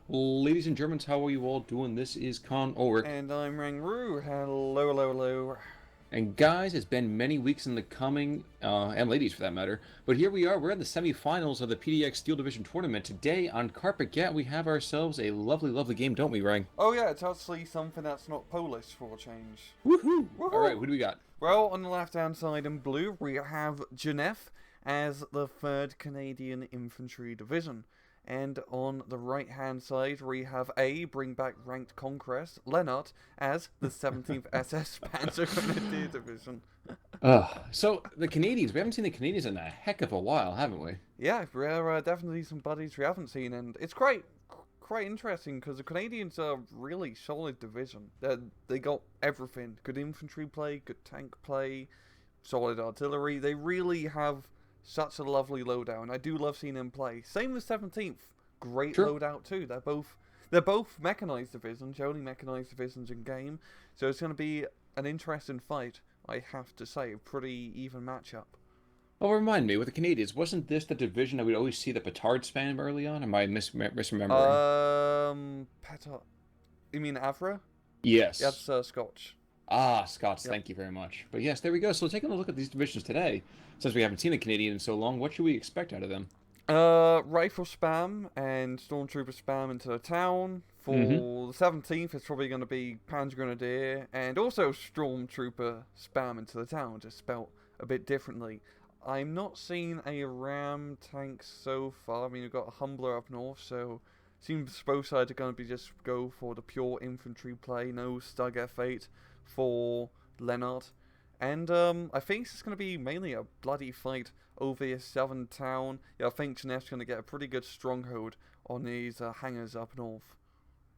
Ladies and Germans, how are you all doing? This is Con Ulrich. And I'm Rangru. Hello, hello, hello. And guys, it's been many weeks in the coming, and ladies for that matter, but here we are. We're in the semifinals of the PDX Steel Division Tournament. Today on Carpet Gat, we have ourselves a lovely, lovely game, don't we, Rang? Oh yeah, it's actually something that's not Polish for a change. Woohoo! Alright, Woohoo! who do we got? Well, on the left-hand side in blue, we have Gnef as the 3rd Canadian Infantry Division. And on the right-hand side, we have Bring Back Ranked Conquest, Lennart, as the 17th SS Panzer Grenadier Division. So the Canadians, we haven't seen the Canadians in a heck of a while, haven't we? Yeah, we're definitely some buddies we haven't seen, and it's quite interesting because the Canadians are a really solid division. They got everything: good infantry play, good tank play, solid artillery. They really have such a lovely loadout. I do love seeing them play. Same with 17th, great Sure. loadout too. They're both mechanized divisions, the only mechanized divisions in game. So it's going to be an interesting fight. I have to say, a pretty even matchup. Oh, remind me, with the Canadians, wasn't this the division that we'd always see the petard spam early on? Am I misremembering? Peta. You mean Avra? Yeah, Yes. it's Scotch. Ah, Scots, Yep. thank you very much. But yes, there we go. So taking a look at these divisions today, since we haven't seen a Canadian in so long, what should we expect out of them? Rifle spam and stormtrooper spam into the town. Mm-hmm. For the 17th, it's probably going to be Panzer Grenadier and also stormtrooper spam into the town, just spelt a bit differently. I'm not seeing a ram tank so far. I mean, we've got a Humbler up north, so seems both sides are going to be just go for the pure infantry play, no Stug F8 for Lennart. And I think it's going to be mainly a bloody fight over this southern town. Yeah, I think Genev's going to get a pretty good stronghold on these hangars up north.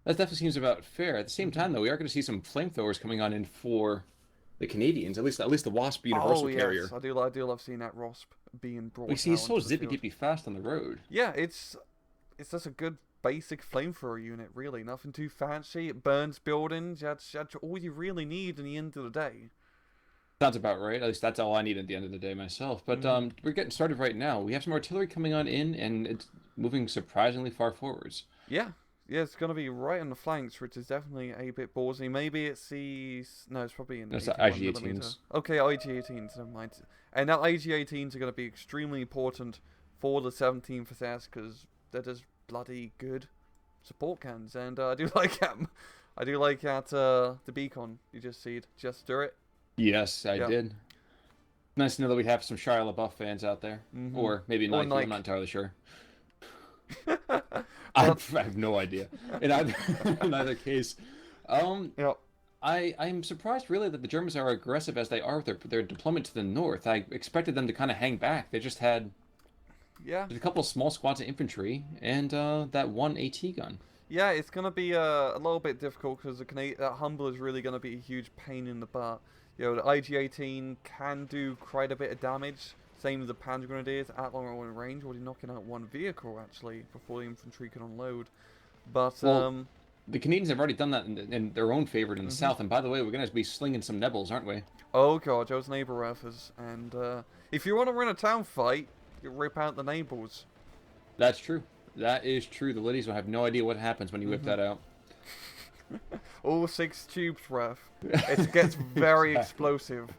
That definitely seems about fair. At the same Hmm. time, though, we are going to see some flamethrowers coming on in for the Canadians. At least the Wasp Oh Universal yes, Carrier. I do love seeing that Rosp being We brought see he's out so onto the zippy field. dippy fast on the road. Yeah, it's just a good basic flamethrower unit, really. Nothing too fancy. It burns buildings. That's all you really need in the end of the day. Sounds about right. At least that's all I need at the end of the day myself. But Hmm. we're getting started right now. We have some artillery coming on in, and it's moving surprisingly far forwards. Yeah, yeah, it's gonna be right on the flanks, which is definitely a bit ballsy. Maybe it's the no, it's probably an That's the 81 millimeter. IG-18s. Okay, IG-18s, never mind. And now IG-18s are gonna be extremely important for the 17th SS because they're just bloody good support cans, and I do like them. I do like that the beacon you just see it. Just do it. Yes, I Yep. did. Nice to know that we have some Shia LaBeouf fans out there, Mhm. or maybe Or Nike. I'm not Nike. entirely sure. I, But I have no idea. In either in either case, um, yep. I'm surprised really that the Germans are aggressive as they are with their deployment to the north. I expected them to kind of hang back. They just had Yeah. a couple of small squads of infantry and that one AT gun. Yeah, it's gonna be a little bit difficult because that Humble is really gonna be a huge pain in the butt. You know, the IG-18 can do quite a bit of damage. Same with the Panzer Grenadiers at long range, already knocking out one vehicle actually before the infantry can unload. But Well, the Canadians have already done that in their own favor in the mhm. south. And by the way, we're going to be slinging some Nebels, aren't we? Oh god, those neighbor reffers, and if you want to win a town fight, you rip out the neighbors. That's true. That is true. The ladies will have no idea what happens when you whip Mhm. that out. All 6 tubes, ref. It gets very Exactly. explosive.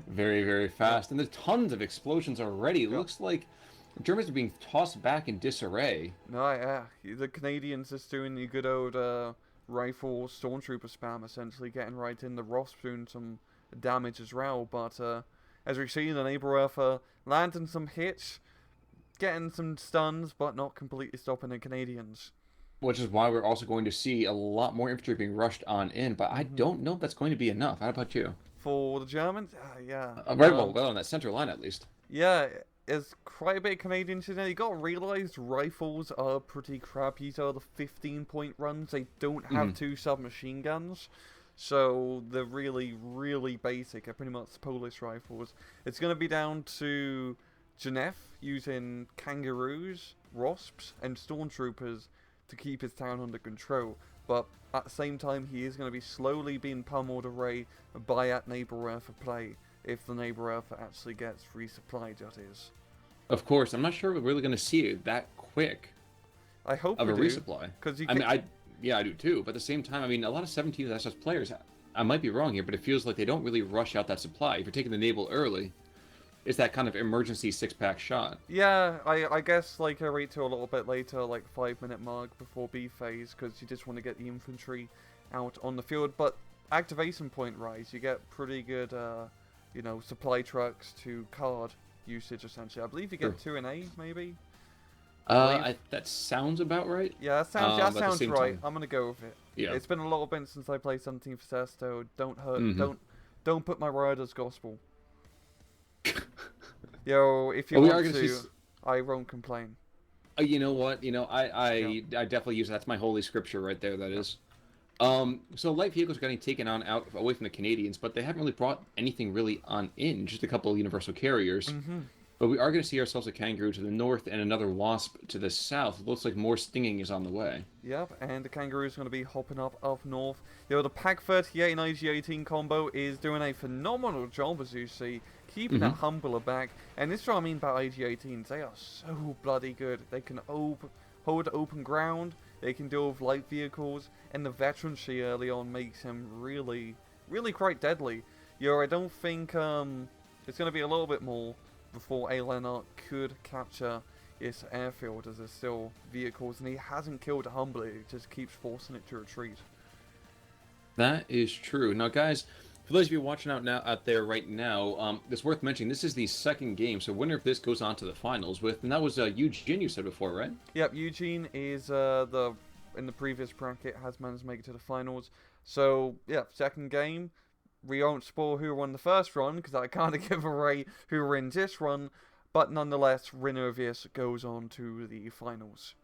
Very, very Yep. fast. And there's tons of explosions already. It Yep. looks like Germans are being tossed back in disarray. No, yeah, the Canadians just doing the good old rifle stormtrooper spam, essentially getting right in the Ross doing some damage as well. But as we see, the neighbor Earther landing some hits, getting some stuns, but not completely stopping the Canadians. Which is why we're also going to see a lot more infantry being rushed on in. But I Hmm. don't know if that's going to be enough. How about you? For the Germans, yeah, Right, well, on that center line at least. yeah, there's quite a bit of Canadians in there. You got to realize rifles are pretty crap. These are the 15-point runs. They don't have Mhm. 2 submachine guns. So they're really, really basic. They're pretty much Polish rifles. It's going to be down to Gnef using kangaroos, wasps, and stormtroopers to keep his town under control. But at the same time, he is going to be slowly being pummeled away by that neighbor Earth play. If the neighbor Earth actually gets resupplied, that is. Of course, I'm not sure we're really going to see it that quick. I hope of we a do, resupply. because you I can. mean, I do too. But at the same time, I mean, a lot of 17th SS players, I might be wrong here, but it feels like they don't really rush out that supply. If you're taking the naval early, it's that kind of emergency six-pack shot. Yeah, I guess like a rate to a little bit later, like 5 minute mark before B phase, because you just want to get the infantry out on the field. But activation point rise, you get pretty good, supply trucks to card usage essentially. I believe you True. get 2 in A maybe. I believe. That sounds about right. Yeah, that At the sounds same right. time, I'm gonna go with it. yeah. It's been a little bit since I played 17th SS, so don't hurt, Mm-hmm. don't put my word as gospel. Yo, if you Well, we are want going to, to see. I won't complain. You know what? I Yeah. definitely use that's my holy scripture right there. That Yeah. is. So light vehicles are getting taken on out away from the Canadians, but they haven't really brought anything really on in. Just a couple of universal carriers. Mm-hmm. But we are going to see ourselves a Kangaroo to the north and another Wasp to the south. It looks like more stinging is on the way. Yep, and the Kangaroo's going to be hopping up north. The Pack 38 and IG-18 combo is doing a phenomenal job, as you see, keeping that Humbler back. And this is what I mean about IG-18s. They are so bloody good. They can hold open ground, they can deal with light vehicles, and the veterancy early on makes them really, really quite deadly. I don't think it's going to be a little bit more before A.Lennart could capture its airfield, as there's still vehicles, and he hasn't killed it humbly, he just keeps forcing it to retreat. That is true. Now, guys, for those of you watching out there right now, it's worth mentioning this is the second game, so winner of this goes on to the finals with, and that was Eugene you said before, right? Yep, Eugene is in the previous bracket has managed to make it to the finals. So yeah, second game. We won't spoil who won the first run because I can't give away who wins this run, but nonetheless, winner of this goes on to the finals.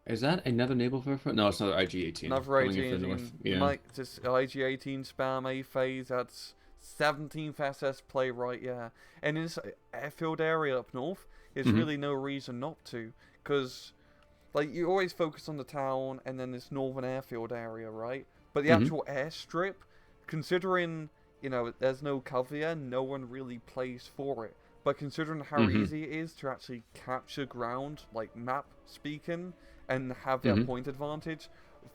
Is that another naval warfare? No, it's another IG-18. Another IG-18. Yeah. Just IG-18 spam A phase. That's 17th SS play, right? Yeah. And in this airfield area up north, there's really no reason not to, because like you always focus on the town and then this northern airfield area, right? But the actual airstrip, considering there's no cover there, no one really plays for it. But considering how easy it is to actually capture ground, like map speaking, and have that point advantage,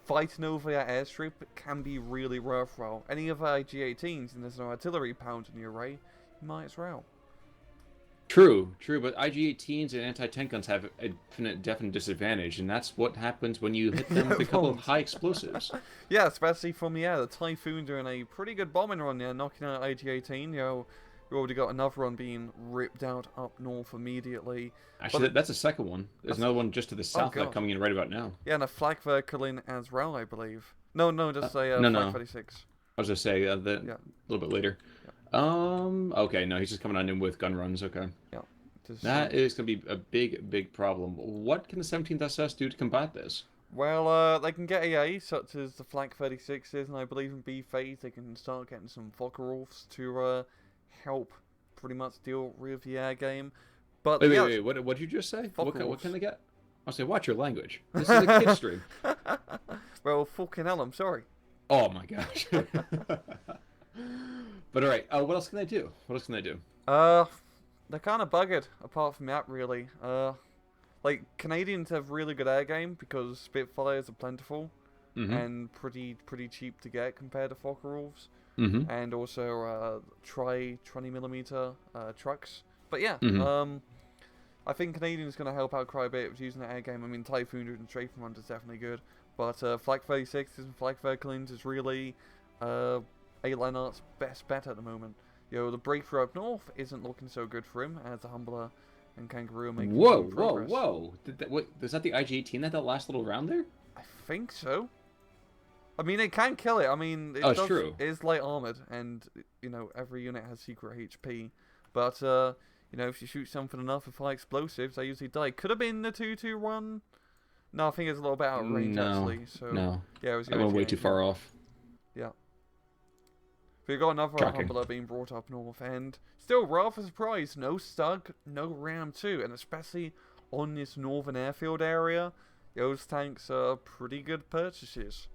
fighting over that airstrip can be really worthwhile. Any of IG-18s and there's no artillery pounding your array, you might as well. True, but IG-18s and anti-tank guns have a definite disadvantage, and that's what happens when you hit them with a couple of high explosives. Yeah, especially from the Typhoon doing a pretty good bombing run there, knocking out IG-18. We already got another one being ripped out up north immediately. Actually, that's the second one. There's another one just to the south that coming in right about now. Yeah, and a flak vehicle in as well, I believe. No, just a flak 36. I was going to say a little bit later. Yeah. Okay, no, he's just coming on in with gun runs. Okay. Yeah. That is going to be a big problem. What can the 17th SS do to combat this? Well, they can get AA, such as the flak 36s, and I believe in B phase they can start getting some Focke-Wulfs to help pretty much deal with the air game. But wait, what did you just say? What can they get? I'll say, watch your language. This is a kid stream. Well, fucking hell, I'm sorry. Oh my gosh. But alright, what else can they do? They're kind of buggered, apart from that, really. Like, Canadians have really good air game, because Spitfires are plentiful, and pretty cheap to get compared to Focke-Wulfs. And also 20mm trucks. But yeah, I think Canadian's going to help out quite a bit with using the air game. I mean, Typhoon and Strafing Runs is definitely good. But Flak 36s and Flak Verkelins is really A.Lennart's best bet at the moment. The breakthrough up north isn't looking so good for him, as the Humbler and Kangaroo make progress. Whoa! Was that the IG-18 that last little round there? I think so. I mean, it can kill it. I mean, it's true. It is light armored, and every unit has secret HP. But if you shoot something enough with high explosives, they usually die. Could have been the 2-2-1. No, I think it's a little bit out of range actually. So no. Yeah, it was. I went way too far off. Yeah. We got another Humbler being brought up north, and still rather surprised. No Stug, no Ram 2, and especially on this northern airfield area, those tanks are pretty good purchases.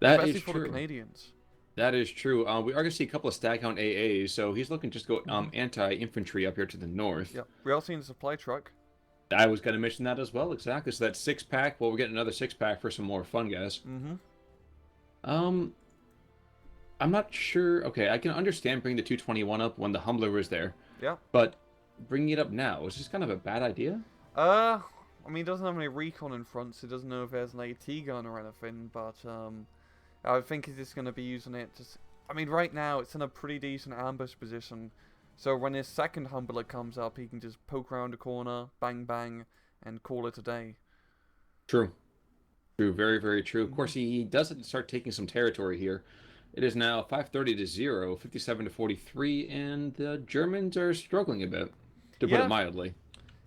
Especially for the Canadians. That is true. We are going to see a couple of stack count AAs, so he's looking just to go anti-infantry up here to the north. Yeah, we are seeing a supply truck. I was going to mention that as well, exactly. So that six pack, well, we're getting another six pack for some more fun, guys. Mm-hmm. Um, I'm not sure. Okay, I can understand bringing the 221 up when the Humbler was there, Yeah. but bringing it up now is just kind of a bad idea. I mean, he doesn't have any recon in front, so he doesn't know if there's an AT gun or anything, but, I think he's just going to be using it just... I mean, right now, it's in a pretty decent ambush position, so when his second Humbler comes up, he can just poke around the corner, bang bang, and call it a day. True. True. Very, very true. Of Mm-hmm. course, he does start taking some territory here. It is now 530 to 0, 57 to 43, and the Germans are struggling a bit, to put it Yeah, mildly.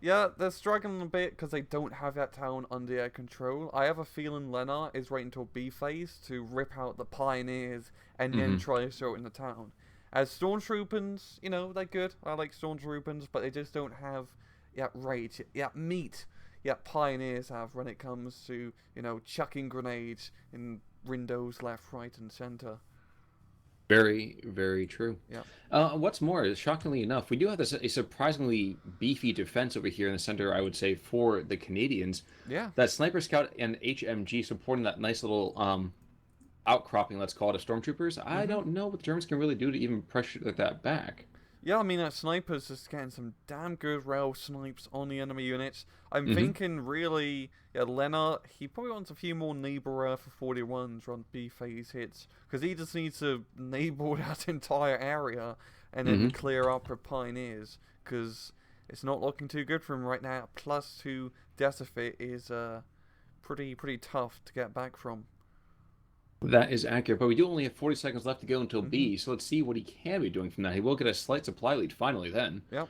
yeah, they're struggling a bit because they don't have that town under their control. I have a feeling Lennart is waiting until B phase to rip out the pioneers and then Hmm. try to throw it in the town. As stormtroopers, they're good. I like stormtroopers, but they just don't have that rage, that meat, that pioneers have when it comes to, chucking grenades in windows left, right, and center. Very, very true. Yeah. What's more, shockingly enough, we do have a surprisingly beefy defense over here in the center, I would say, for the Canadians. Yeah. That Sniper Scout and HMG supporting that nice little outcropping, let's call it, of stormtroopers. I Mm-hmm. don't know what the Germans can really do to even pressure that back. Yeah, I mean, that sniper's just getting some damn good rail snipes on the enemy units. I'm Hmm. thinking, really, yeah, Lennart, he probably wants a few more neighbor for 41s on B phase hits, because he just needs to neighbor that entire area and then Hmm. clear up with pioneers, because it's not looking too good for him right now. +2 Decifit is pretty tough to get back from. That is accurate, but we do only have 40 seconds left to go until Mm-hmm. B, so let's see what he can be doing from that. He will get a slight supply lead finally then, Yep.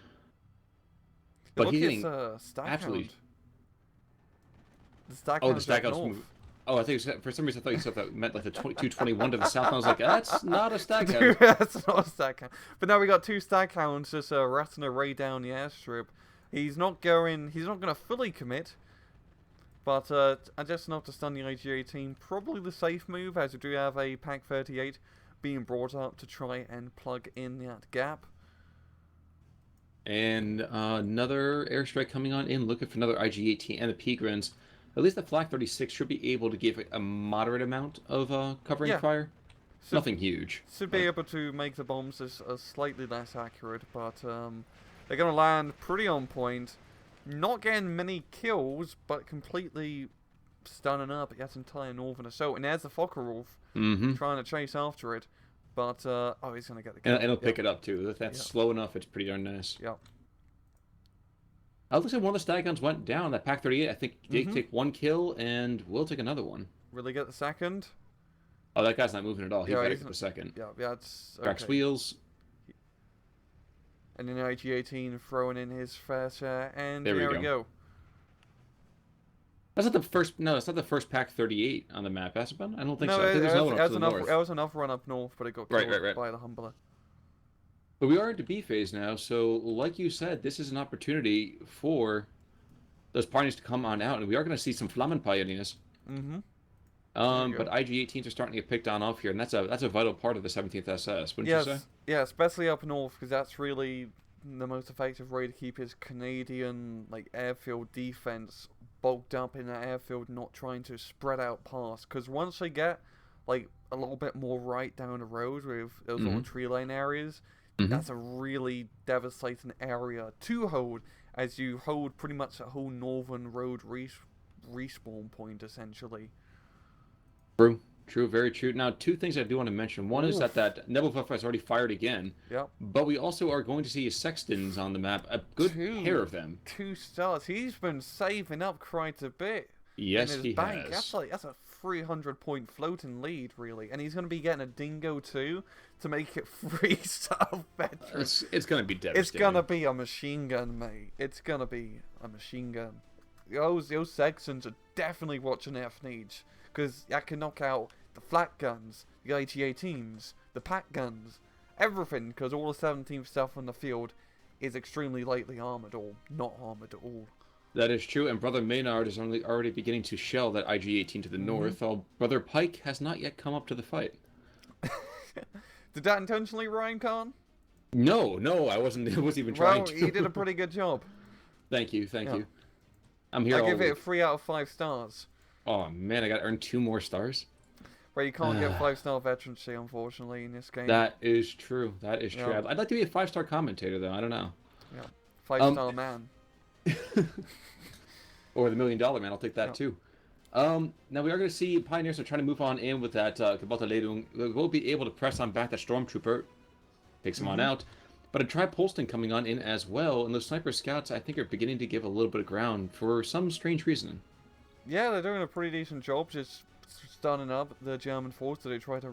but Look, he's it's getting stack absolutely. hound. The stack Oh, the hound's up stackouts north. move. Oh, I think for some reason I thought you said that meant like the 221 to the south. And I was like, that's not a stackhouse. That's not a stack hound. But now we got two stack hounds just ratting a ray down the airstrip. He's not gonna fully commit, but just enough to stun the AGA team. Probably the safe move, as we do have a Pack 38 being brought up to try and plug in that gap. And another airstrike coming on in, looking for another IG-18 and the Pegrins. At least the Flak 36 should be able to give a moderate amount of covering Yeah, fire. should Nothing huge. should be able to make the bombs as slightly less accurate, but they're gonna land pretty on point. Not getting many kills, but completely stunning up that entire northern assault. And there's the Focke-Wulf Mm-hmm. trying to chase after it. But, oh, he's going to get the And kill. it'll Yep, pick it up too. If that's yep, slow enough, it's pretty darn nice. yep. Looks like one of the stag guns went down. That Pack 38, I think, did Mm-hmm. take one kill, and we'll take another one. Really get the second? Oh, that guy's not moving at all. He Yeah, better he's get not. the second. Yeah, it's Cracks okay. wheels. And then IG-18 throwing in his fair share, and There we there we go. go. That's not the first. No, that's not the first Pack 38 on the map, has it been? I don't think No, so. I think there's another one up to the north. it was enough run up north, but it got Right, killed right, right. by the Humbler. But we are into B phase now, so like you said, this is an opportunity for those pioneers to come on out, and we are going to see some Flammen pioneers. Mm-hmm. There you But go. IG-18s are starting to get picked on off here, and that's a vital part of the 17th SS, wouldn't you say? Yes, yeah, especially up north, because that's really the most effective way to keep his Canadian airfield defense bulked up in that airfield, not trying to spread out past. Because once they get a little bit more right down the road with those little tree line areas, that's a really devastating area to hold, as you hold pretty much a whole northern road respawn point essentially. True, true, very true. Now, two things I do want to mention. One is Oof. that Nebelwerfer has already fired again, Yep. but we also are going to see Sextons on the map, a good pair of them. 2 stars. He's been saving up quite a bit Yes, in his he bank. has. That's a 300-point floating lead, really, and he's going to be getting a dingo too to make it 3-star veteran. It's going to be It's devastating. gonna be a machine gun, mate. It's gonna be a machine gun. Those Sextons are definitely watching their needs, because that can knock out the flat guns, the IG-18s, the pack guns, everything, because all the 17th stuff on the field is extremely lightly armored or not armored at all. That is true, and Brother Maynard is only already beginning to shell that IG-18 to the north, while Brother Pike has not yet come up to the fight. Did that intentionally, Ryan Khan? No, I wasn't. I wasn't even trying Well, to. he did a pretty good job. Thank you, thank Yeah. you. I'm here I all give it a week. 3 out of 5 stars. Oh man, I got to earn 2 more stars. Where you can't get 5-star veterancy, unfortunately, in this game. That is true. That is true. Yeah, I'd like to be a 5-star commentator though. I don't know. yeah. Um, 5-star man. or the $1 million man. I'll take that Yeah. too. Now we are going to see Pioneers are trying to move on in with that Gewaltlegung. We'll be able to press on back that Stormtrooper, takes him on Mm-hmm. out. But a Tri-Polston coming on in as well, and those Sniper Scouts I think are beginning to give a little bit of ground for some strange reason. Yeah, they're doing a pretty decent job just starting up the German force that they try to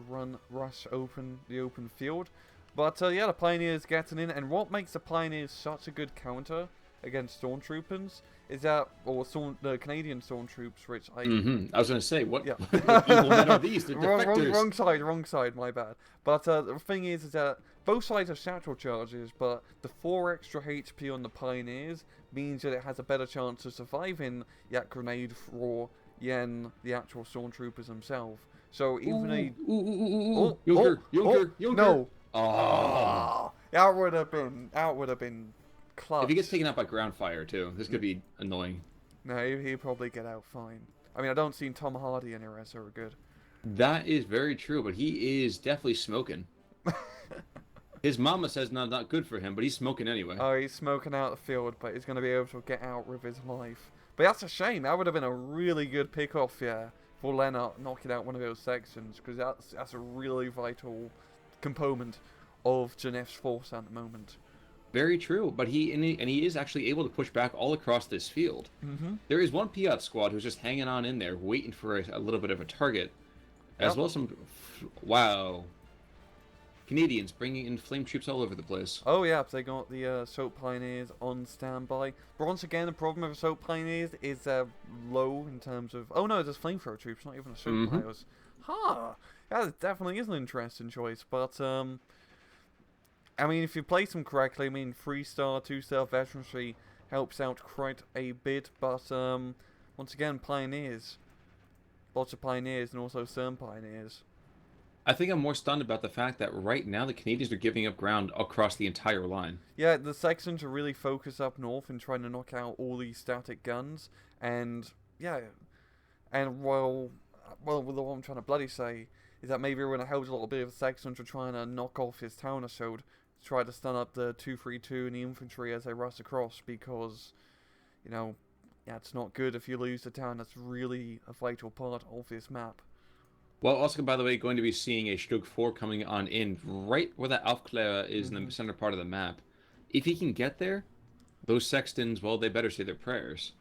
rush open the open field. But yeah, the Pioneers getting in, and what makes the Pioneers such a good counter against Stormtroopers is that, or the Canadian Stormtroops, which I I was going to say, yeah. what evil men are these? They're wrong, defectors. wrong side, my bad. But the thing is that both sides have satchel charges, but the 4 extra HP on the Pioneers means that it has a better chance of surviving that grenade for the actual Stormtroopers themselves. So even a Junker, Junker, Junker. no, Oh. that would have been clutch. If he gets taken out by ground fire too, this could be annoying. No, he'd probably get out fine. I mean, I don't see Tom Hardy anywhere so good. That is very true, but he is definitely smoking. His mama says not good for him, but he's smoking anyway. Oh, he's smoking out the field, but he's going to be able to get out with his life. But that's a shame. That would have been a really good pick-off, yeah, for Lennart knocking out one of those sections, because that's a really vital component of Gnef's force at the moment. Very true, but he is actually able to push back all across this field. Mm-hmm. There is one Piat squad who's just hanging on in there, waiting for a little bit of a target, as well as some. Wow. Canadians bringing in flame troops all over the place. Oh yeah, they got the Assault Pioneers on standby. But once again, the problem with Assault Pioneers is low in terms of... Oh no, there's Flamethrower troops, not even Assault Pios. Huh, that definitely is an interesting choice. But, I mean, if you place them correctly, I mean, 3-star, 2-star veterancy helps out quite a bit. But, once again, Pioneers. Lots of Pioneers and also some Pioneers. I think I'm more stunned about the fact that right now the Canadians are giving up ground across the entire line. Yeah, the Saxons are really focused up north and trying to knock out all these static guns. And, yeah, and well, what I'm trying to bloody say is that maybe we're going to help a little bit of the Saxons are trying to knock off his town assault, try to stun up the 232 and the infantry as they rush across, because, you know, yeah, it's not good if you lose the town. That's really a vital part of this map. Well, also, by the way, going to be seeing a Stug 4 coming on in right where that Aufklärer is in the center part of the map. If he can get there, those Sextons, well, they better say their prayers.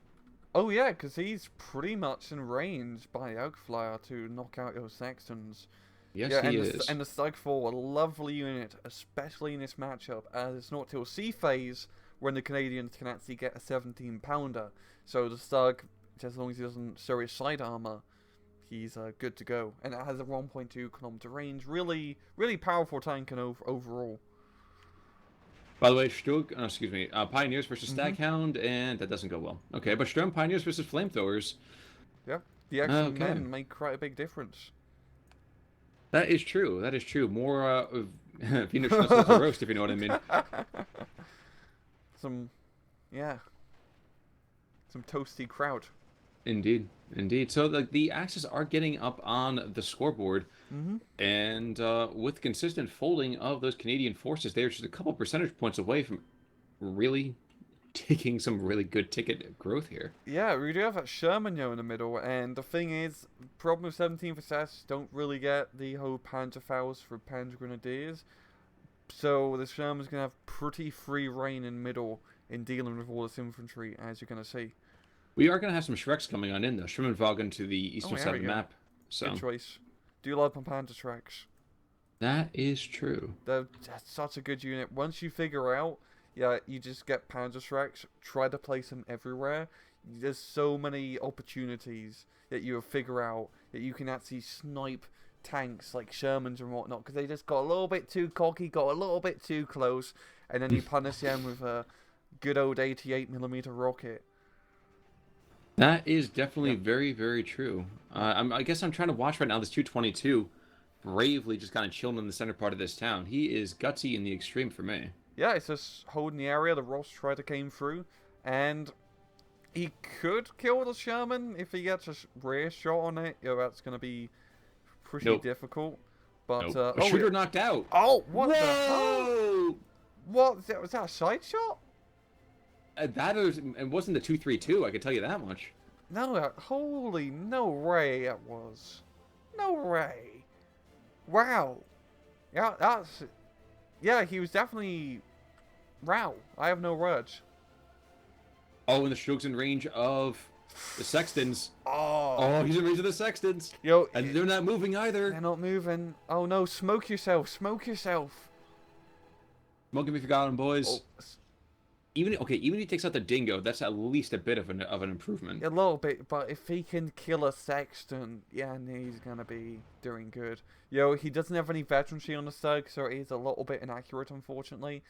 Oh yeah, because he's pretty much in range by Oakflyer to knock out those Sextons. Yes, Yeah, he and is. and the Stug 4, a lovely unit, especially in this matchup, as it's not till C phase when the Canadians can actually get a 17-pounder. So the Stug, as long as he doesn't show his side armor, he's good to go. And it has a 1.2 kilometer range. Really, really powerful tank and overall. By the way, Pioneers versus Staghound, and that doesn't go well. Okay, but Sturm Pioneers versus Flamethrowers. Yeah, the extra men make quite a big difference. That is true. That is true. More Wiener Schnitzel to roast, if you know what I mean. Some toasty kraut. Indeed, indeed. So the Axis are getting up on the scoreboard, and with consistent folding of those Canadian forces, they're just a couple percentage points away from really taking some really good ticket growth here. Yeah, we do have that Sherman in the middle, and the thing is, problem with 17th SS don't really get the whole Panzerfaust for Panzer Grenadiers, so the Sherman's gonna have pretty free reign in middle in dealing with all this infantry, as you're gonna see. We are going to have some Shreks coming on in, though. Schwimmenwagen to the eastern side of the map. So. Good choice. Do you love Panzer Shreks? That is true. They're such a good unit. Once you figure out, yeah, you just get Panzer Shreks, try to place them everywhere. There's so many opportunities that you'll figure out that you can actually snipe tanks like Shermans and whatnot, because they just got a little bit too cocky, got a little bit too close, and then you punish them with a good old 88mm rocket. That is definitely very, very true. I guess I'm trying to watch right now this 222 bravely just kind of chilling in the center part of this town. He is gutsy in the extreme for me. Yeah, it's just holding the area. The Ross Shredder came through, and He could kill the Sherman if he gets a rear shot on it. That's going to be pretty Nope. difficult. But Nope. A shooter knocked out. Oh, what the hell? Whoa! What was that? A side shot? That was, it wasn't the 232. I can tell you that much. No, holy no way it was. No way. Wow. Yeah, he was definitely. Wow. I have no words. Oh, and the Stroke's in range of the Sextons. Oh, he's in range of the Sextons. Yo, and they're not moving either. They're not moving. Oh no, smoke yourself. Smoke yourself. Smoke him if you got him, boys. Oh. Even if he takes out the Dingo, that's at least a bit of an improvement. A little bit, but if he can kill a Sexton, yeah, he's gonna be doing good. Yo, he doesn't have any veterancy on the Stug, so it is a little bit inaccurate, unfortunately.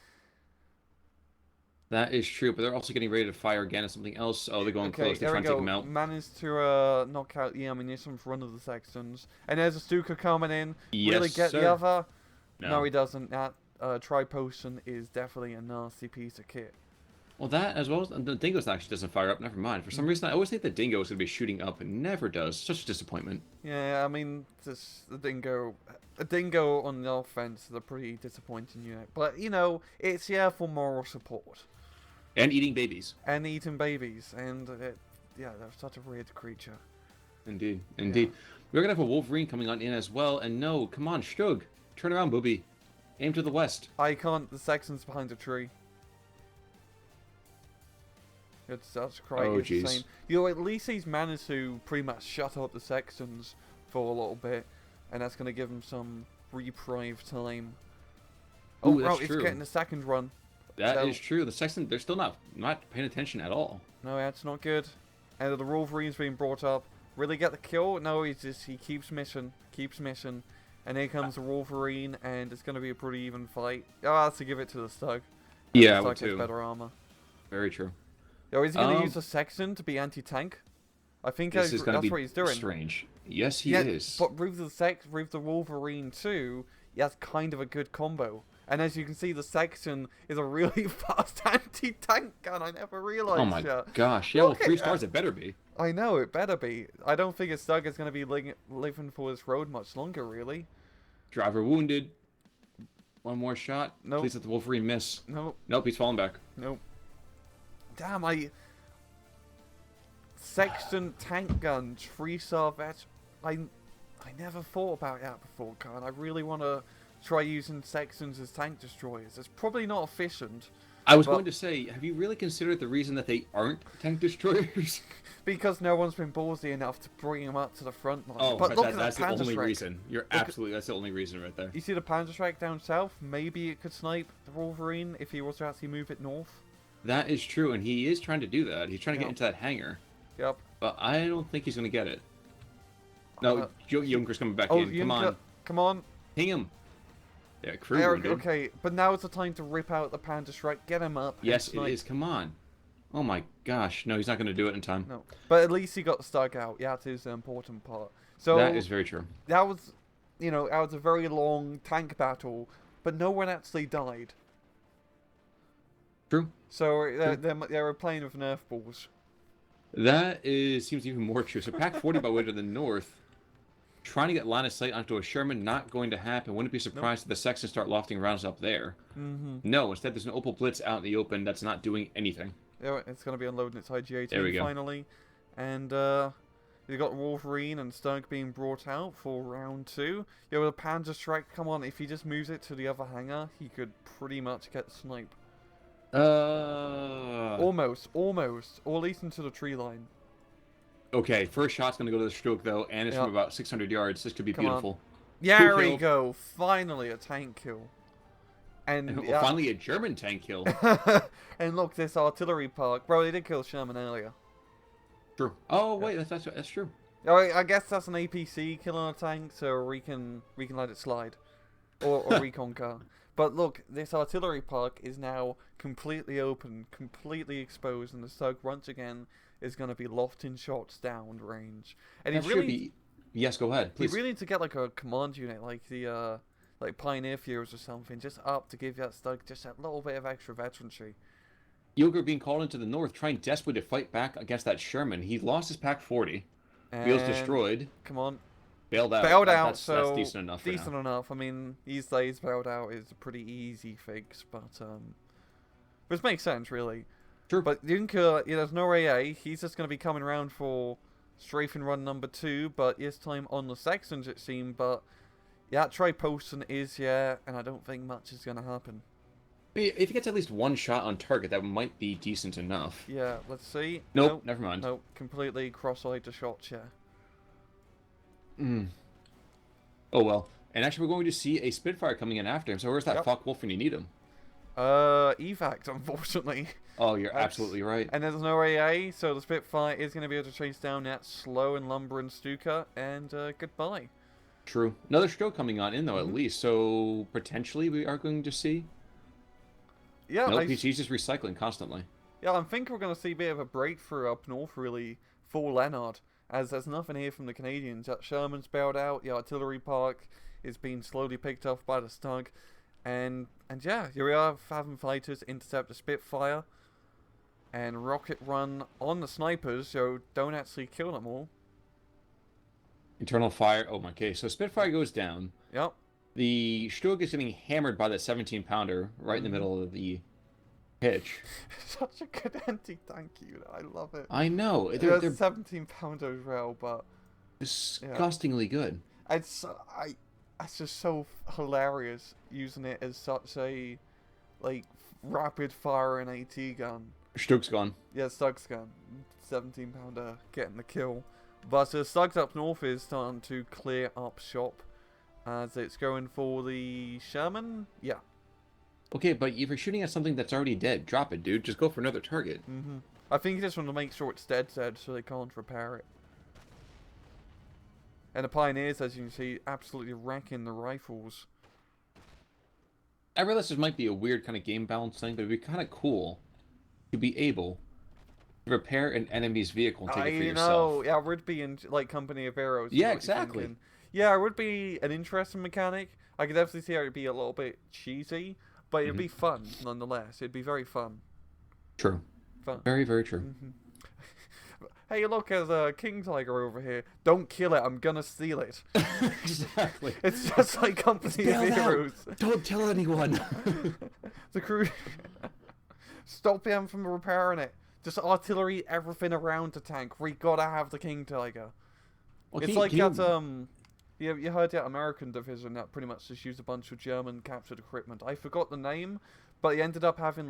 That is true, but they're also getting ready to fire again at something else. Oh, they're going close. They're trying to take him out. Managed to knock out the ammunition from one of the Sextons. And there's a Stuka coming in. Yes, really get sir. the other? No, he doesn't. That Tri-Potion is definitely a nasty piece of kit. Well, that as well as the Dingo's actually doesn't fire up. Never mind. For some reason, I always think the Dingo is going to be shooting up. It never does. Such a disappointment. Yeah, I mean, the Dingo on the offense is a pretty disappointing unit. But, it's here for moral support. And eating babies. And eating babies. And, they're such a weird creature. Indeed. Indeed. Yeah. We're going to have a Wolverine coming on in as well. And no, come on, Shtug. Turn around, booby. Aim to the west. I can't. The Sexton's behind a tree. That's quite insane. At least he's managed to pretty much shut up the Sextons for a little bit. And that's going to give him some reprieve time. Ooh, that's true. It's getting the second run. That is true. The Sexton, they're still not paying attention at all. No, that's not good. And the Wolverine's being brought up. Really get the kill? No, he keeps missing. And here comes the Wolverine, and it's going to be a pretty even fight. Oh, I have to give it to the Stug. Yeah, the Stug has better armor. Very true. Yo, is he going to use the Sexton to be anti-tank? I think that's what he's doing. Strange. Yes, he is. But with the Wolverine too, that's kind of a good combo. And as you can see, the Sexton is a really fast anti-tank gun. I never realized. Oh my gosh! Yeah, well, 3 stars it better be. I know it better be. I don't think his Stug is going to be living for this road much longer, really. Driver wounded. One more shot. Nope. Please let the Wolverine miss. Nope. Nope, he's falling back. Nope. Damn, Sexton tank gun, 3-star vet. I never thought about that before, Khan. I really want to try using Sextons as tank destroyers. It's probably not efficient. I was going to say, have you really considered the reason that they aren't tank destroyers? Because no one's been ballsy enough to bring them up to the front line. Oh, but look that's at the only reason. That's the only reason right there. You see the Panzerschreck down south? Maybe it could snipe the Wolverine if he was to actually move it north. That is true, and he is trying to do that. He's trying to get into that hangar. Yep. But I don't think he's going to get it. No, Junker's coming back in. Come on. Come on. Ping him. Yeah, crew wounded. Okay, but now is the time to rip out the Panzerschreck, get him up. Yes, it is. Come on. Oh my gosh. No, he's not going to do it in time. No. But at least he got the Stug out. Yeah, that is the important part. So that is very true. That was, that was a very long tank battle, but no one actually died. True. So they were playing with Nerf balls. That seems even more true. So Pack 40 by way to the north, trying to get line of sight onto a Sherman, not going to happen. Wouldn't be surprised if the Sextons start lofting rounds up there. Mm-hmm. No, instead there's an Opal Blitz out in the open that's not doing anything. Yeah, it's going to be unloading its IG-18 there we go. Finally. And you've got Wolverine and Stug being brought out for round 2. Yeah, with a Panzerschreck, come on, if he just moves it to the other hangar, he could pretty much get sniped. Almost, or at least into the tree line. Okay, first shot's gonna go to the Stroke though, and it's from about 600 yards. This could be beautiful. Yeah, there we go. Finally, a tank kill. And finally, a German tank kill. And look, this artillery park, bro. They did kill Sherman earlier. True. Oh wait, that's true. I guess that's an APC killing a tank, so we can let it slide, or recon car. But look, this artillery park is now completely open, completely exposed, and the Stug once again is going to be lofting shots down range. And that should be. Yes, go ahead, please. You really need to get like a command unit, like the like Pioneer Furies or something, just up to give that Stug just a little bit of extra veterancy. Yoger being called into the north, trying desperately to fight back against that Sherman. He lost his Pack 40. Wheels And destroyed. come on, Bailed out. bailed out. That's So decent enough for now. decent enough. I mean, these days bailed out is a pretty easy fix, but which makes sense really. True. But Junker, there's no AA. He's just going to be coming around for strafing run number 2, but this time on the Saxons it seemed. But yeah, try posting is and I don't think much is going to happen. If he gets at least one shot on target, that might be decent enough. Yeah, let's see. Nope, never mind. Nope, completely cross-eyed to shots, Oh well. And actually, we're going to see a Spitfire coming in after him. So where's that Focke Wolf when you need him? Evac, unfortunately. Oh, you're absolutely right. And there's no AA, so the Spitfire is going to be able to chase down that slow and lumbering Stuka, and goodbye. True. Another stroke coming on in, though, at least. So potentially we are going to see... Yeah, nope, he's just recycling constantly. Yeah, I think we're going to see a bit of a breakthrough up north, really, for A.Lennart, as there's nothing here from the Canadians. That Sherman's bailed out, the artillery park is being slowly picked off by the Stug, and yeah, here we are having fighters intercept the Spitfire, and rocket run on the snipers, so don't actually kill them all. Internal fire. Oh my god. So Spitfire goes down. Yep. The Stug is getting hammered by the 17-pounder right in the middle of the pitch. Such a good anti-tank unit. I love it. I know. They're 17-pounder as well, but disgustingly good. It's just so hilarious using it as such a rapid fire and AT gun. Stug's gone. Yeah, Stug's gun. 17-pounder getting the kill. But the Stugs up north is starting to clear up shop as it's going for the Sherman. Yeah. Okay, but if you're shooting at something that's already dead, drop it, dude. Just go for another target. I think you just want to make sure it's dead so they can't repair it. And the Pioneers, as you can see, absolutely wrecking the rifles. I realize this might be a weird kind of game balance thing, but it'd be kind of cool to be able to repair an enemy's vehicle and take it for yourself. Yeah, it would be in Company of Heroes. Yeah, exactly. Yeah, it would be an interesting mechanic. I could definitely see how it'd be a little bit cheesy, but it'd be fun nonetheless. It'd be very fun. True. Fun. Very, very true. Hey, look, there's a King Tiger over here. Don't kill it. I'm gonna steal it. Exactly. It's just like Company of Heroes. Don't tell anyone. The crew. Stop him from repairing it. Just artillery everything around the tank. We gotta have the King Tiger. Well, it's like that, you heard that American division that pretty much just used a bunch of German captured equipment. I forgot the name, but he ended up having,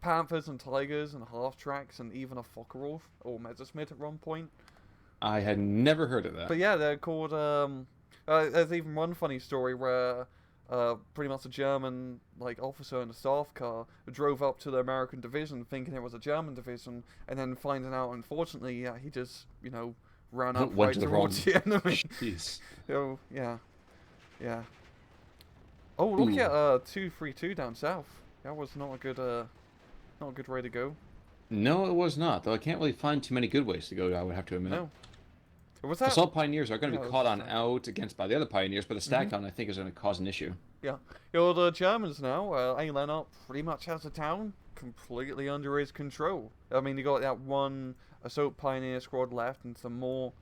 Panthers and Tigers and half-tracks and even a Focke-Wulf or Messerschmitt at one point. I had never heard of that. But yeah, they're called, there's even one funny story where pretty much a German officer in a staff car drove up to the American division thinking it was a German division, and then finding out, unfortunately, he just ran up right towards the enemy. Jeez. So yeah. Oh, look at 232 down south. That was not a good way to go. No, it was not. Though I can't really find too many good ways to go. I would have to admit. No. Was that? Assault Pioneers are going to be caught on out against by the other Pioneers, but the stack on I think is going to cause an issue. Yeah. The Germans now. A.Lennart pretty much has the town completely under his control. I mean, you got that one Assault Pioneer squad left and some more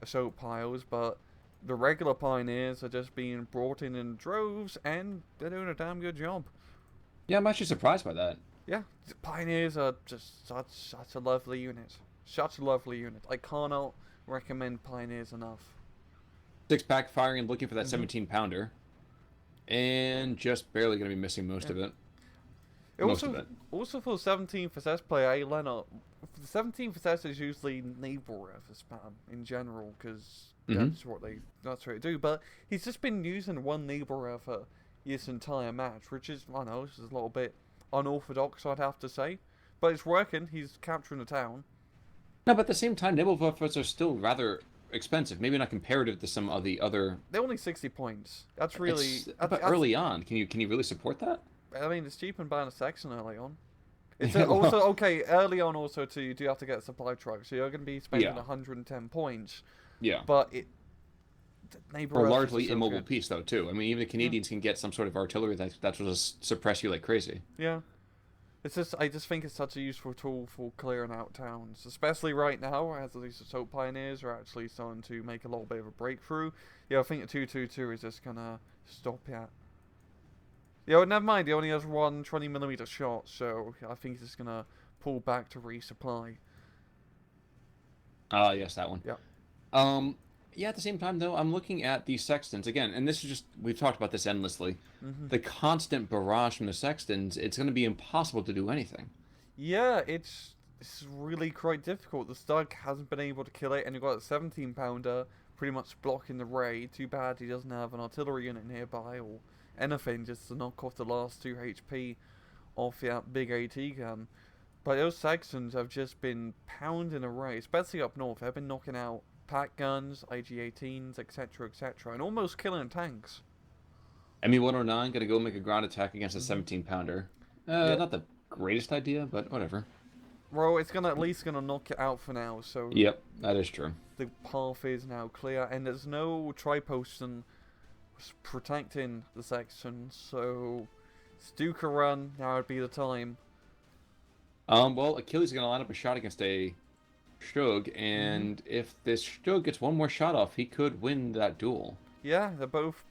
Assault Piles, but the regular Pioneers are just being brought in droves, and they're doing a damn good job. Yeah, I'm actually surprised by that. Yeah, the Pioneers are just such a lovely unit. Such a lovely unit. I cannot recommend Pioneers enough. 6-pack firing and looking for that 17-pounder. And just barely going to be missing most of it. Also for 17th SS player, A.Lennart, the 17th SS is usually Nebelwerfer spam in general, because that's what they do. But he's just been using one Nebelwerfer this entire match, which is, I don't know, this is a little bit unorthodox, I'd have to say. But it's working, he's capturing the town. No, but at the same time, Nebelwerfers are still rather expensive. Maybe not comparative to some of the other... They're only 60 points. That's really... But early on, can you really support that? I mean, it's cheap and buying a section early on. It's also, okay, early on also, too, you do have to get a supply truck, so you're going to be spending 110 points. Yeah. But or largely immobile piece, though, too. I mean, even the Canadians can get some sort of artillery that will just suppress you like crazy. Yeah. I just think it's such a useful tool for clearing out towns, especially right now, as these assault pioneers are actually starting to make a little bit of a breakthrough. Yeah, I think the 222 is just gonna stop it. Yeah, never mind. He only has one 20mm shot, so I think he's just gonna pull back to resupply. Yes, that one. Yeah. Um, yeah, at the same time, though, I'm looking at the Sextons again, and this is just, we've talked about this endlessly. Mhm. The constant barrage from the Sextons, it's going to be impossible to do anything. Yeah, it's really quite difficult. The Stug hasn't been able to kill it, and you've got a 17-pounder pretty much blocking the raid. Too bad he doesn't have an artillery unit nearby or anything just to knock off the last 2 HP off that big AT gun. But those Saxons have just been pounding away, especially up north. They've been knocking out pack guns, IG-18s, etc., etc., and almost killing tanks. ME-109 going to go make a ground attack against a Mhm. 17-pounder. Yeah. Not the greatest idea, but whatever. Well, it's gonna at least gonna knock it out for now. So Yep, that is true. the path is now clear, and there's no triposton protecting the section. So Stuka run. Now would be the time. Well, Achilles is going to line up a shot against a Stug, and if this Stug gets one more shot off, he could win that duel. Yeah, they're both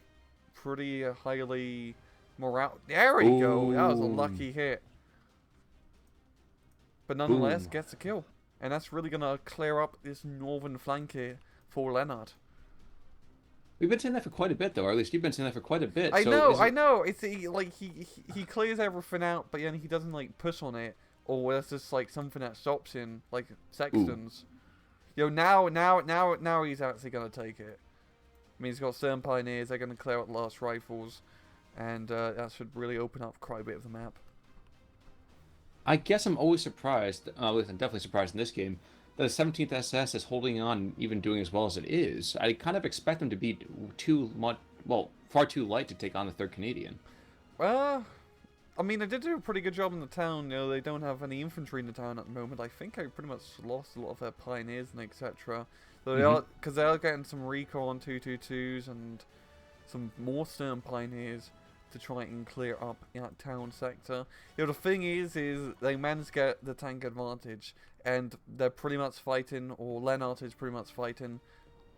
pretty highly morale. There we go. That was a Boom. lucky hit. But nonetheless, Boom. gets a kill. And that's really going to clear up this northern flank here for Lennart. We've been saying that for quite a bit, though, or at least you've been saying that for quite a bit. I so know, is I it- know. It's like he clears everything out, but then he doesn't like push on it, or there's just like something that stops him, like Sextons. Yo, now he's actually gonna take it. I mean, he's got Stern Pioneers. They're gonna clear out the last rifles, and that should really open up quite a bit of the map. I guess I'm always surprised, at least I'm definitely surprised in this game, that the 17th SS is holding on, even doing as well as it is. I kind of expect them to be too much, well, far too light to take on the 3rd Canadian. I mean, they did do a pretty good job in the town. You know, they don't have any infantry in the town at the moment. I think I pretty much lost a lot of their pioneers and etc. So they are, because they are getting some recon 222s and some more Stern Pioneers to try and clear up that town sector. You know, the thing is they managed to get the tank advantage, and they're pretty much fighting, or Lennart is pretty much fighting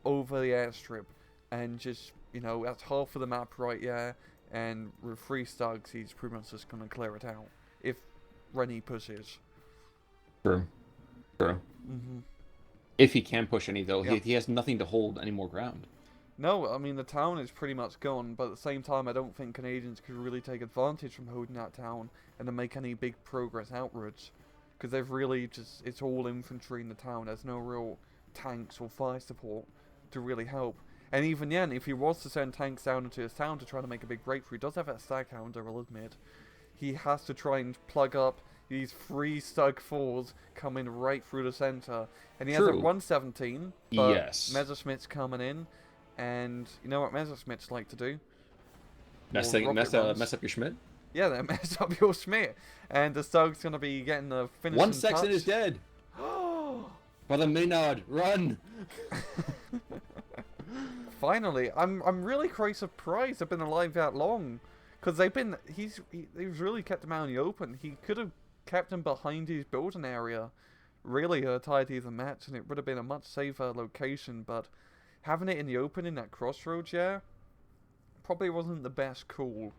over the airstrip, and just, you know, that's half of the map right there. And with 3 Stugs, he's pretty much just going to clear it out if Rennie pushes. True. True. If he can push any, though, Yeah. he has nothing to hold any more ground. No, I mean, the town is pretty much gone, but at the same time, I don't think Canadians could really take advantage from holding that town and to make any big progress outwards. Because they've really just, it's all infantry in the town. There's no real tanks or fire support to really help. And even then, if he was to send tanks down into his town to try to make a big breakthrough, he does have that Staghound, I will admit. He has to try and plug up these 3 Stug 4s coming right through the center. And he has a True. 117, but Yes. Messerschmitt's coming in. And you know what Messerschmitts like to do? Mess More rocket runs. up your Schmidt? Yeah, they mess up your Schmidt. And the Stug's going to be getting the finishing One Sexton touch. is dead! Brother Maynard, run! Finally, I'm really quite surprised they've been alive that long, because he's really kept him out in the open. He could have kept him behind his building area, really tidy the match, and it would have been a much safer location. But having it in the open in that crossroads, yeah, probably wasn't the best call.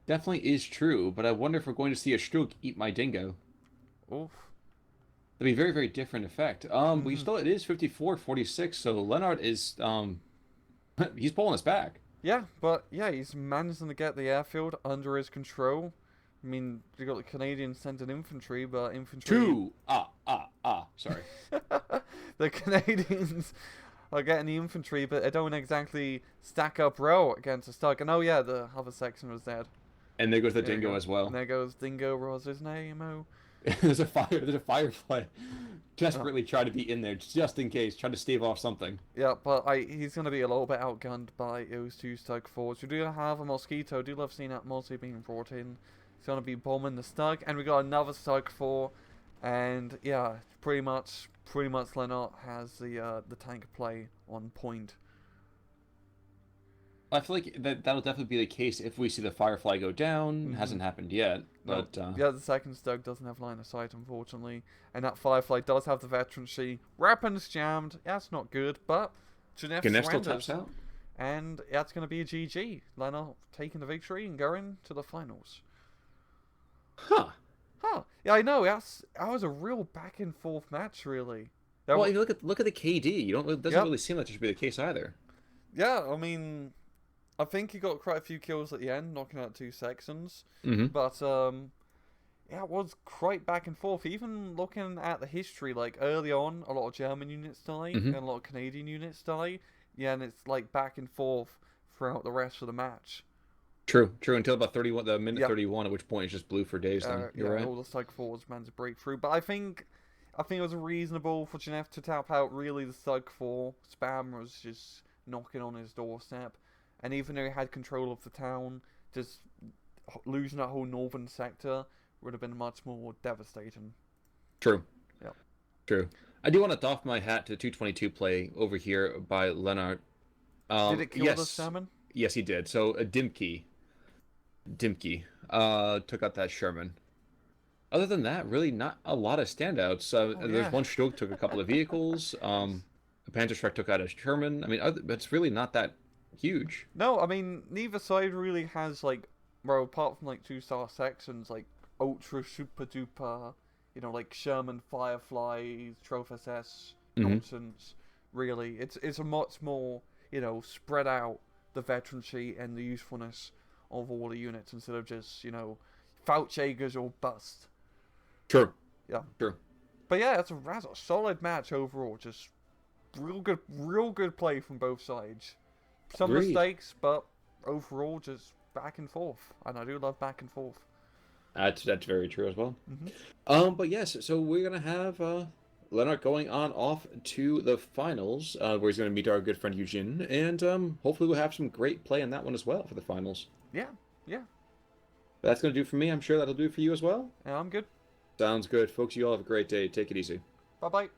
Definitely is true, but I wonder if we're going to see a Strug eat my dingo. Oof. That'd be a very, very different effect. We still, it is 54-46, so Lennart is, he's pulling us back. Yeah, but yeah, he's managing to get the airfield under his control. I mean, you got the Canadians sending infantry, but infantry... Sorry. The Canadians are getting the infantry, but they don't exactly stack up well against a Stug. And oh yeah, the other section was dead. And there goes the There you dingo go. as well. And there goes Dingo, was his name, oh. There's a firefly. Desperately trying to be in there, just in case, trying to stave off something. Yeah, but he's going to be a little bit outgunned by those 2 Stug 4s. We do have a Mosquito. Do love seeing that Mossie being brought in. He's going to be bombing the Stug. And we got another Stug 4. And yeah, pretty much Lennart has the tank play on point. I feel like that'll definitely be the case if we see the Firefly go down. Hmm. Hasn't happened yet, No, but yeah, the second Stug doesn't have line of sight, unfortunately, and that Firefly does have the veterancy. Weapons jammed. That's not good, but Gnef Gnef still taps surrenders, out. and that's going to be a GG. Lennart taking the victory and going to the finals. Huh. Huh? Yeah, I know. That was a real back and forth match, really. Well, if you look at the KD, you don't. It doesn't Yep. really seem like that should be the case either. Yeah, I mean, I think he got quite a few kills at the end, knocking out 2 sections. Mm-hmm. But yeah, it was quite back and forth. Even looking at the history, like early on, a lot of German units die Mm-hmm. and a lot of Canadian units die. Yeah, and it's like back and forth throughout the rest of the match. True. Until about 31, the minute Yep. 31, at which point it's just blue for days. Then you're Yeah, right. all the Slug forwards managed to break through. But I think it was reasonable for Gnef to tap out. Really, the Slug 4 spam was just knocking on his doorstep. And even though he had control of the town, just losing that whole northern sector would have been much more devastating. True. Yep. True. I do want to doff my hat to the 222 play over here by Lennart. Did it kill the Yes. salmon? Yes, he did. So Dimke took out that Sherman. Other than that, really not a lot of standouts. There's Yeah. one stroke took a couple of vehicles. A Panzerschreck took out a Sherman. I mean, it's really not that huge. No, I mean, neither side really has, like, well, apart from, like, 2-star sections, like, ultra super duper, like Sherman Fireflies, Trophy SS nonsense, really. It's a much more, spread out the veterancy and the usefulness of all the units instead of just, Fouchjagers or bust. True. Yeah. True. But yeah, that's a solid match overall. Just real good play from both sides. Some Agreed. mistakes, but overall just back and forth. And I do love back and forth. That's very true as well. Mm-hmm. But yes, so we're gonna have Lennart going on off to the finals, where he's gonna meet our good friend Eugene, and hopefully we'll have some great play in that one as well for the finals. Yeah, yeah. But that's gonna do for me. I'm sure that'll do for you as well. Yeah, I'm good. Sounds good, folks. You all have a great day. Take it easy. Bye bye.